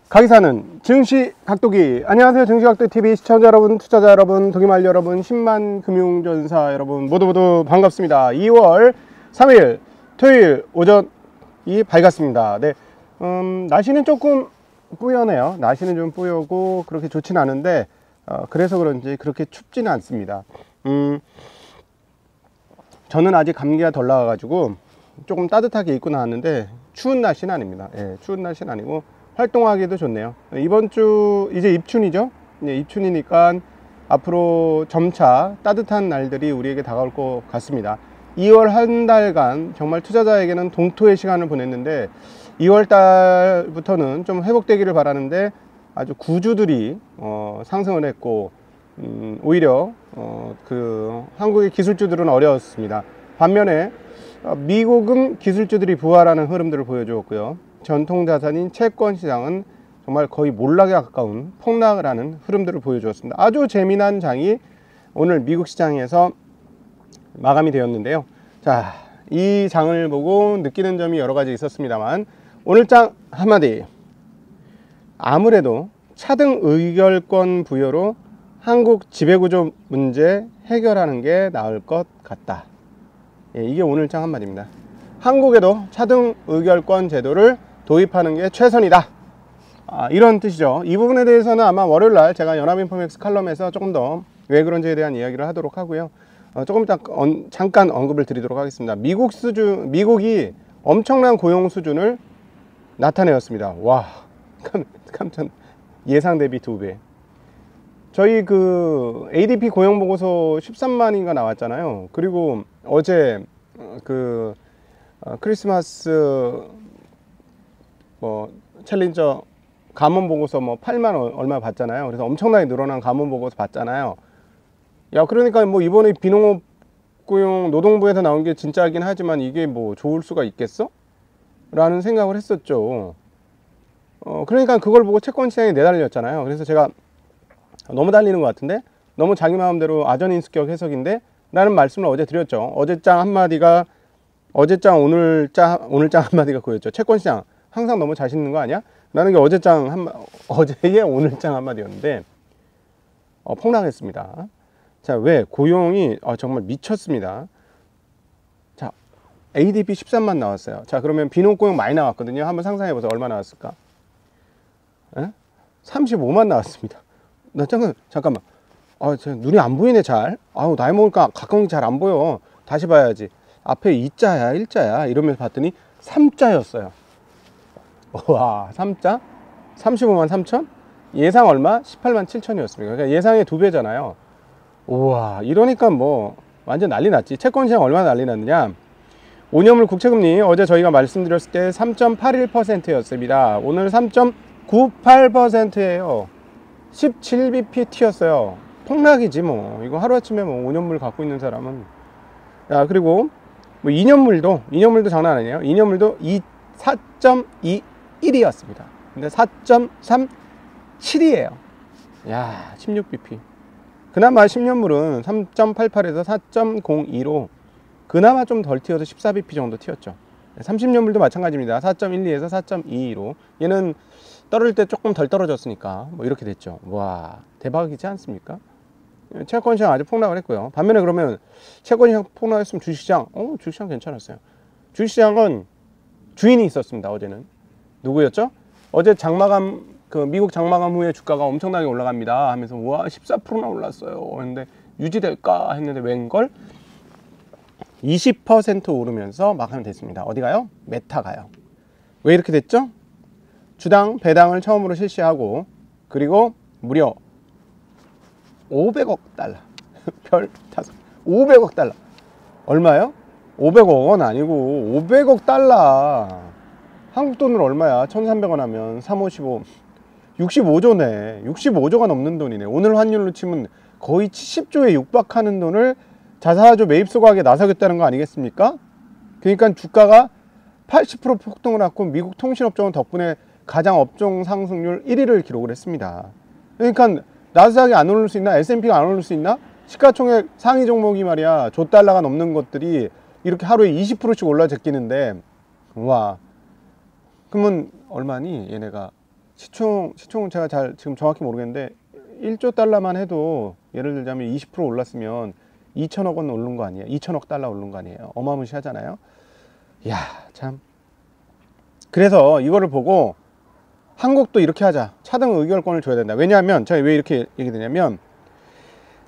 가기사는 증시 각도기. 안녕하세요, 증시 각도기 TV 시청자 여러분, 투자자 여러분, 독일말 여러분, 10만 금융전사 여러분, 모두 반갑습니다. 2월 3일 토요일 오전이 밝았습니다. 네, 날씨는 조금 뿌여네요. 날씨는 좀 뿌여고 그렇게 좋진 않은데 그래서 그런지 그렇게 춥지는 않습니다. 저는 아직 감기가 덜 나와가지고 조금 따뜻하게 입고 나왔는데 추운 날씨는 아닙니다. 예, 추운 날씨는 아니고 활동하기도 좋네요. 이번 주 이제 입춘이죠. 네, 입춘이니까 앞으로 점차 따뜻한 날들이 우리에게 다가올 것 같습니다. 2월 한 달간 정말 투자자에게는 동토의 시간을 보냈는데 2월 달부터는 좀 회복되기를 바라는데 아주 구주들이 상승을 했고 오히려 그 한국의 기술주들은 어려웠습니다. 반면에 미국은 기술주들이 부활하는 흐름들을 보여주었고요. 전통자산인 채권시장은 정말 거의 몰락에 가까운 폭락을 하는 흐름들을 보여주었습니다. 아주 재미난 장이 오늘 미국 시장에서 마감이 되었는데요. 자, 이 장을 보고 느끼는 점이 여러 가지 있었습니다만 오늘 장 한마디. 아무래도 차등 의결권 부여로 한국 지배구조 문제 해결하는 게 나을 것 같다. 예, 이게 오늘 장 한마디입니다. 한국에도 차등 의결권 제도를 도입하는 게 최선이다. 이런 뜻이죠. 이 부분에 대해서는 아마 월요일날 제가 연합인포맥스 칼럼에서 조금 더 왜 그런지에 대한 이야기를 하도록 하고요. 조금 이따 잠깐 언급을 드리도록 하겠습니다. 미국이 엄청난 고용 수준을 나타내었습니다. 와, 깜짝 예상 대비 2배. 저희 그 ADP 고용 보고서 13만인가 나왔잖아요. 그리고 어제 그 크리스마스 챌린저 감원 보고서 8만 얼마 받잖아요. 그래서 엄청나게 늘어난 감원 보고서 받잖아요. 야, 그러니까 이번에 비농업 고용 노동부에서 나온 게 진짜긴 하지만 이게 좋을 수가 있겠어? 라는 생각을 했었죠. 그러니까 그걸 보고 채권 시장이 내달렸잖아요. 그래서 제가 너무 달리는 것 같은데, 너무 자기 마음대로 아전인수격 해석인데 라는 말씀을 어제 드렸죠. 어제장 한마디가 어제장 오늘장 한마디가 그거였죠. 채권시장 항상 너무 자신 있는 거 아니야? 라는 게 어제의 오늘장 한마디였는데 폭락했습니다. 자, 왜? 고용이 정말 미쳤습니다. 자, ADP 13만 나왔어요. 자, 그러면 비농고용 많이 나왔거든요. 한번 상상해보세요. 얼마 나왔을까? 35만 나왔습니다. 나 잠깐만. 제가 눈이 안 보이네, 잘. 나이 먹으니까 가까운 게 잘 안 보여. 다시 봐야지. 앞에 2자야, 1자야. 이러면서 봤더니 3자였어요. 와, 3자? 35만 3천? 예상 얼마? 18만 7천이었습니다. 그러니까 예상의 2배잖아요. 우와, 이러니까 완전 난리 났지. 채권시장 얼마나 난리 났느냐. 5년물 국채금리 어제 저희가 말씀드렸을 때 3.81%였습니다. 오늘 3.98%예요. 17bp 튀었어요. 폭락이지 이거 하루아침에 5년물 갖고 있는 사람은. 야, 그리고 2년물도 장난 아니에요. 2년물도 4.21이었습니다. 근데 4.37이에요. 야, 16bp. 그나마 10년물은 3.88에서 4.02로 그나마 좀 덜 튀어서 14bp 정도 튀었죠. 30년물도 마찬가지입니다. 4.12에서 4.22로 얘는 떨어질 때 조금 덜 떨어졌으니까 이렇게 됐죠. 와, 대박이지 않습니까? 채권시장 아주 폭락을 했고요. 반면에 그러면 채권시장 폭락했으면 주식시장 주식시장 괜찮았어요. 주식시장은 주인이 있었습니다. 어제는 누구였죠? 어제 미국 장마감 후에 주가가 엄청나게 올라갑니다 하면서 와, 14%나 올랐어요. 근데 유지될까 했는데 웬걸 20% 오르면서 마감이 됐습니다. 어디 가요? 메타 가요. 왜 이렇게 됐죠? 주당 배당을 처음으로 실시하고 그리고 무려 500억 달러 별 5. 500억 달러 얼마요? 500억 원 아니고 500억 달러. 한국 돈으로 얼마야? 1300원 하면 355 65조네 65조가 넘는 돈이네. 오늘 환율로 치면 거의 70조에 육박하는 돈을 자사주 매입 소각에 나서겠다는 거 아니겠습니까? 그러니까 주가가 80% 폭등을 하고 미국 통신업종은 덕분에 가장 업종 상승률 1위를 기록을 했습니다. 그러니까 나스닥이 안 오를 수 있나? S&P가 안 오를 수 있나? 시가총액 상위 종목이 말이야 $달러가 넘는 것들이 이렇게 하루에 20%씩 올라 제끼는데 와, 그러면 얼마니? 얘네가 시총은 제가 지금 정확히 모르겠는데 1조 달러만 해도 예를 들자면 20% 올랐으면 2천억 원 오른 거 아니에요? 2천억 달러 오른 거 아니에요? 어마무시하잖아요. 이야, 참. 그래서 이거를 보고 한국도 이렇게 하자. 차등 의결권을 줘야 된다. 왜냐하면 제가 왜 이렇게 얘기되냐면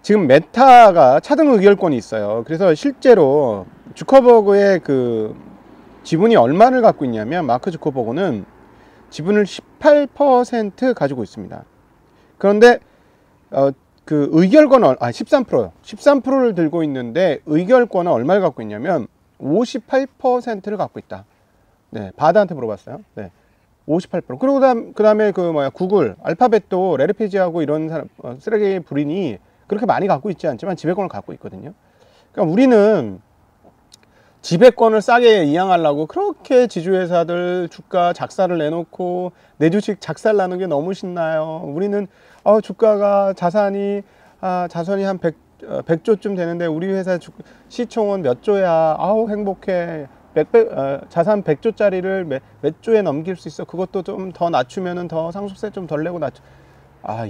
지금 메타가 차등 의결권이 있어요. 그래서 실제로 주커버그의 그 지분이 얼마를 갖고 있냐면 마크 주커버그는 지분을 18% 가지고 있습니다. 그런데 그 의결권은 13%를 들고 있는데 의결권은 얼마를 갖고 있냐면 58%를 갖고 있다. 네, 바드한테 물어봤어요. 네, 58%. 그리고 그다음에 구글, 알파벳도 레리 페이지하고 이런 사람 쓰레기 불인이 그렇게 많이 갖고 있지 않지만 지배권을 갖고 있거든요. 그러니까 우리는 지배권을 싸게 이양하려고 그렇게 지주회사들 주가 작사를 내놓고 내 주식 작살 나는 게 너무 신나요. 우리는 주가가 자산이 한 100조쯤 되는데 우리 회사 시총은 몇 조야. 아우 행복해. 자산 100조짜리를 몇 조에 넘길 수 있어. 그것도 좀 더 낮추면은 더 상속세 좀 덜 내고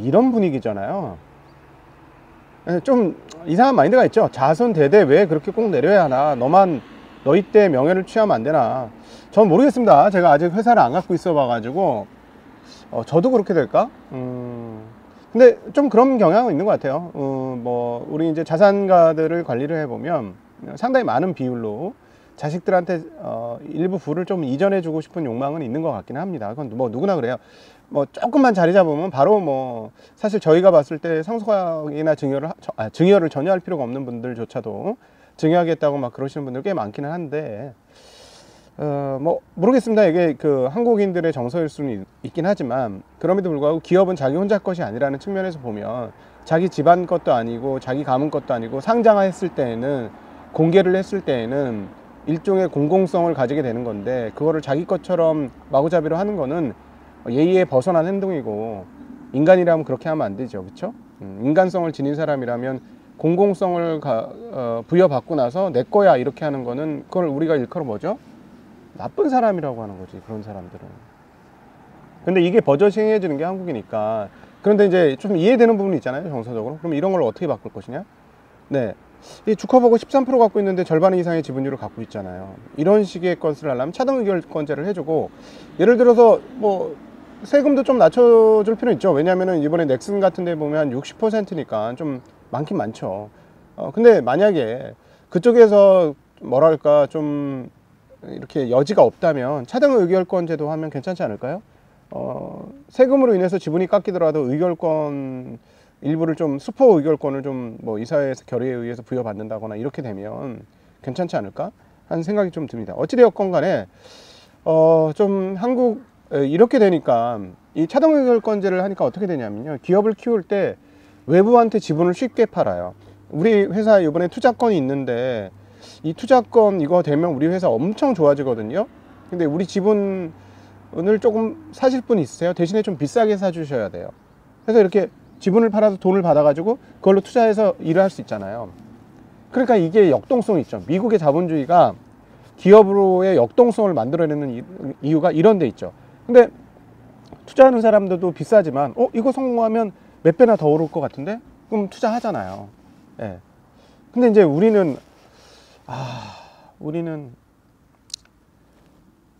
이런 분위기잖아요. 좀 이상한 마인드가 있죠. 자손 대대 왜 그렇게 꼭 내려야 하나. 너희 때 명예를 취하면 안 되나. 전 모르겠습니다. 제가 아직 회사를 안 갖고 있어 봐가지고 저도 그렇게 될까? 근데 좀 그런 경향은 있는 것 같아요. 우리 이제 자산가들을 관리를 해보면 상당히 많은 비율로 자식들한테 일부 부를 좀 이전해 주고 싶은 욕망은 있는 것 같기는 합니다. 그건 뭐 누구나 그래요. 조금만 자리 잡으면 바로 사실 저희가 봤을 때 상속이나 증여를 전혀 할 필요가 없는 분들조차도 증여하겠다고 막 그러시는 분들 꽤 많기는 한데 모르겠습니다. 이게 그 한국인들의 정서일 수는 있긴 하지만 그럼에도 불구하고 기업은 자기 혼자 것이 아니라는 측면에서 보면 자기 집안 것도 아니고 자기 가문 것도 아니고 상장했을 때에는 공개를 했을 때에는 일종의 공공성을 가지게 되는 건데 그거를 자기 것처럼 마구잡이로 하는 거는 예의에 벗어난 행동이고 인간이라면 그렇게 하면 안 되죠. 그렇죠? 인간성을 지닌 사람이라면 공공성을 부여받고 나서 내 거야 이렇게 하는 거는 그걸 우리가 일컬어 뭐죠? 나쁜 사람이라고 하는 거지. 그런 사람들은. 근데 이게 버젓이해지는 게 한국이니까. 그런데 이제 좀 이해되는 부분이 있잖아요, 정서적으로. 그럼 이런 걸 어떻게 바꿀 것이냐? 네, 이 주커버그 13% 갖고 있는데 절반 이상의 지분율을 갖고 있잖아요. 이런 식의 것을 하려면 차등 의결권제를 해주고, 예를 들어서 세금도 좀 낮춰줄 필요는 있죠. 왜냐하면 이번에 넥슨 같은 데 보면 60%니까 좀 많긴 많죠. 근데 만약에 그쪽에서 뭐랄까 좀 이렇게 여지가 없다면 차등 의결권제도 하면 괜찮지 않을까요? 세금으로 인해서 지분이 깎이더라도 의결권 일부를 좀 수포 의결권을 좀 이사회에서 결의에 의해서 부여받는다거나 이렇게 되면 괜찮지 않을까 하는 생각이 좀 듭니다. 어찌되었건 간에 좀 한국 이렇게 되니까 이 차등 의결권제를 하니까 어떻게 되냐면요, 기업을 키울 때 외부한테 지분을 쉽게 팔아요. 우리 회사 이번에 투자권이 있는데 이 투자권 이거 되면 우리 회사 엄청 좋아지거든요. 근데 우리 지분을 조금 사실 분 있으세요? 대신에 좀 비싸게 사주셔야 돼요. 그래서 이렇게 지분을 팔아서 돈을 받아가지고 그걸로 투자해서 일을 할 수 있잖아요. 그러니까 이게 역동성이 있죠. 미국의 자본주의가 기업으로의 역동성을 만들어내는 이유가 이런 데 있죠. 근데 투자하는 사람들도 비싸지만 이거 성공하면 몇 배나 더 오를 것 같은데? 그럼 투자하잖아요. 예. 근데 이제 우리는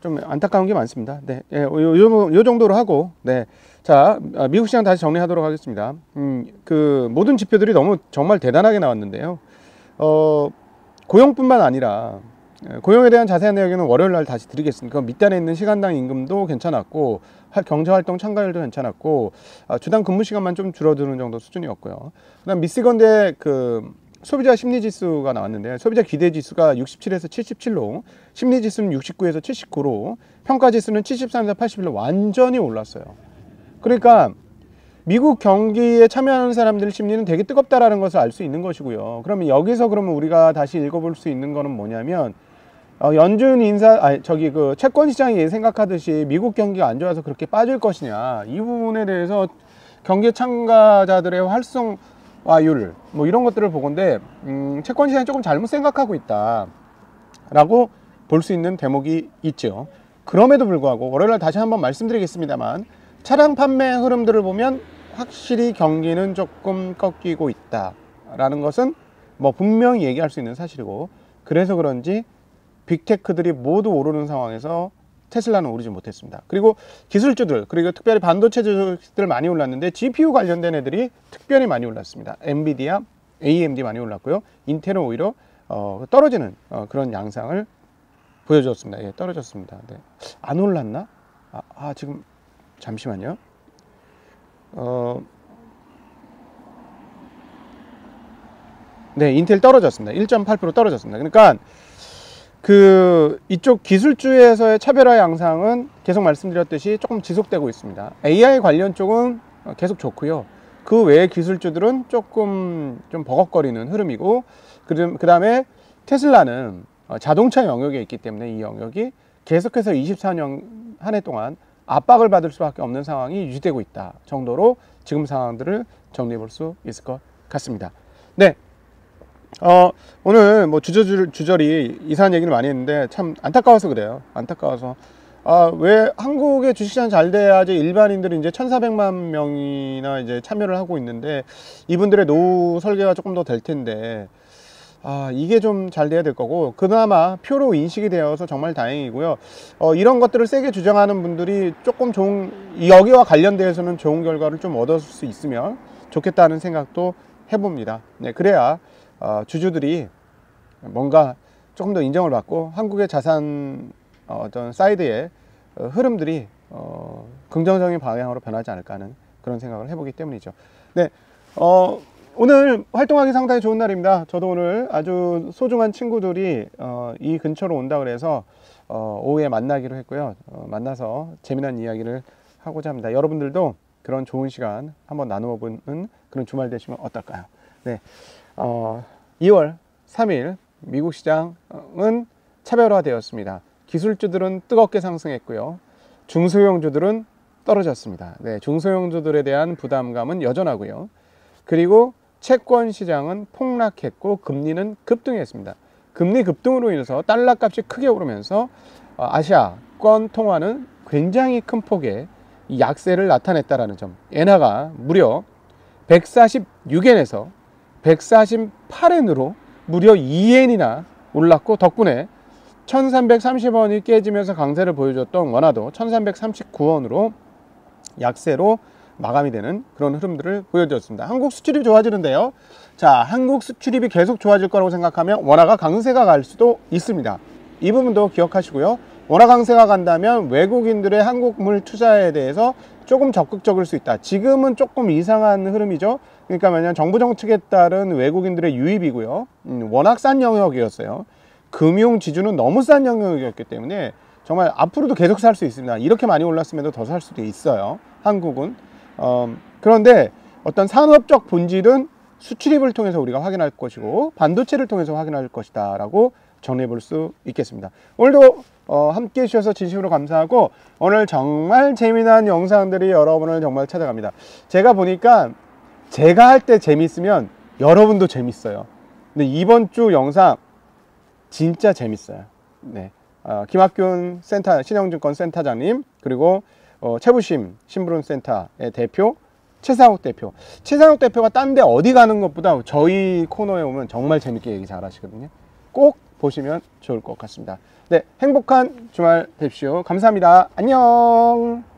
좀 안타까운 게 많습니다. 네, 요 정도로 하고, 네, 자, 미국 시장 다시 정리하도록 하겠습니다. 그 모든 지표들이 너무 정말 대단하게 나왔는데요. 고용뿐만 아니라 고용에 대한 자세한 내용은 월요일 날 다시 드리겠습니다. 밑단에 있는 시간당 임금도 괜찮았고 경제활동 참가율도 괜찮았고 주당 근무 시간만 좀 줄어드는 정도 수준이었고요. 그다음 미시건대 그 소비자 심리지수가 나왔는데요. 소비자 기대지수가 67에서 77로, 심리지수는 69에서 79로, 평가지수는 73에서 81로 완전히 올랐어요. 그러니까 미국 경기에 참여하는 사람들 심리는 되게 뜨겁다라는 것을 알 수 있는 것이고요. 그러면 여기서 우리가 다시 읽어볼 수 있는 거는 뭐냐면 연준 그 채권 시장이 생각하듯이 미국 경기가 안 좋아서 그렇게 빠질 것이냐, 이 부분에 대해서 경기 참가자들의 활성화율 이런 것들을 보건데 채권 시장이 조금 잘못 생각하고 있다 라고 볼 수 있는 대목이 있죠. 그럼에도 불구하고 월요일날 다시 한번 말씀드리겠습니다만 차량 판매 흐름들을 보면 확실히 경기는 조금 꺾이고 있다라는 것은 뭐 분명히 얘기할 수 있는 사실이고, 그래서 그런지 빅테크들이 모두 오르는 상황에서 테슬라는 오르지 못했습니다. 그리고 기술주들, 그리고 특별히 반도체주들 많이 올랐는데 GPU 관련된 애들이 특별히 많이 올랐습니다. 엔비디아, AMD 많이 올랐고요. 인텔은 오히려 떨어지는 그런 양상을 보여줬습니다. 예, 떨어졌습니다. 네. 안 올랐나? 지금 잠시만요. 네, 인텔 떨어졌습니다. 1.8% 떨어졌습니다. 그러니까 이쪽 기술주에서의 차별화 양상은 계속 말씀드렸듯이 조금 지속되고 있습니다. AI 관련 쪽은 계속 좋고요. 그 외의 기술주들은 조금 좀 버겁거리는 흐름이고, 그 다음에 테슬라는 자동차 영역에 있기 때문에 이 영역이 계속해서 24년 한 해 동안 압박을 받을 수밖에 없는 상황이 유지되고 있다 정도로 지금 상황들을 정리해 볼 수 있을 것 같습니다. 네. 오늘 뭐 주저리 이상한 얘기를 많이 했는데 참 안타까워서 그래요. 안타까워서. 왜 한국의 주식시장 잘 돼야지 일반인들이 이제 1,400만 명이나 이제 참여를 하고 있는데 이분들의 노후 설계가 조금 더 될 텐데, 이게 좀 잘 돼야 될 거고, 그나마 표로 인식이 되어서 정말 다행이고요. 이런 것들을 세게 주장하는 분들이 조금 여기와 관련돼서는 좋은 결과를 좀 얻을 수 있으면 좋겠다는 생각도 해봅니다. 네, 그래야 주주들이 뭔가 조금 더 인정을 받고 한국의 자산 어떤 사이드의 흐름들이 긍정적인 방향으로 변하지 않을까 하는 그런 생각을 해보기 때문이죠. 네, 오늘 활동하기 상당히 좋은 날입니다. 저도 오늘 아주 소중한 친구들이 이 근처로 온다 그래서 오후에 만나기로 했고요. 만나서 재미난 이야기를 하고자 합니다. 여러분들도 그런 좋은 시간 한번 나누어 보는 그런 주말 되시면 어떨까요? 네. 2월 3일 미국 시장은 차별화되었습니다. 기술주들은 뜨겁게 상승했고요. 중소형주들은 떨어졌습니다. 네, 중소형주들에 대한 부담감은 여전하고요. 그리고 채권 시장은 폭락했고 금리는 급등했습니다. 금리 급등으로 인해서 달러 값이 크게 오르면서 아시아권 통화는 굉장히 큰 폭의 약세를 나타냈다라는 점. 엔화가 무려 146엔에서 148엔으로 무려 2엔이나 올랐고, 덕분에 1330원이 깨지면서 강세를 보여줬던 원화도 1339원으로 약세로 마감이 되는 그런 흐름들을 보여줬습니다. 한국 수출입이 좋아지는데요. 자, 한국 수출입이 계속 좋아질 거라고 생각하면 원화가 강세가 갈 수도 있습니다. 이 부분도 기억하시고요. 원화 강세가 간다면 외국인들의 한국물 투자에 대해서 조금 적극적일 수 있다. 지금은 조금 이상한 흐름이죠. 그러니까 왜냐하면 정부 정책에 따른 외국인들의 유입이고요. 워낙 싼 영역이었어요. 금융 지주는 너무 싼 영역이었기 때문에 정말 앞으로도 계속 살 수 있습니다. 이렇게 많이 올랐으면 더 살 수도 있어요. 한국은. 그런데 어떤 산업적 본질은 수출입을 통해서 우리가 확인할 것이고 반도체를 통해서 확인할 것이다 라고 정리해 볼 수 있겠습니다. 오늘도 함께 해주셔서 진심으로 감사하고, 오늘 정말 재미난 영상들이 여러분을 정말 찾아갑니다. 제가 보니까 제가 할 때 재밌으면 여러분도 재밌어요. 근데 이번 주 영상 진짜 재밌어요. 네, 김학균 신영증권 센터장님, 그리고 최부심 신부름센터의 대표 최상욱 대표가 딴 데 어디 가는 것보다 저희 코너에 오면 정말 재밌게 얘기 잘 하시거든요. 꼭 보시면 좋을 것 같습니다. 네, 행복한 주말 되십시오. 감사합니다. 안녕.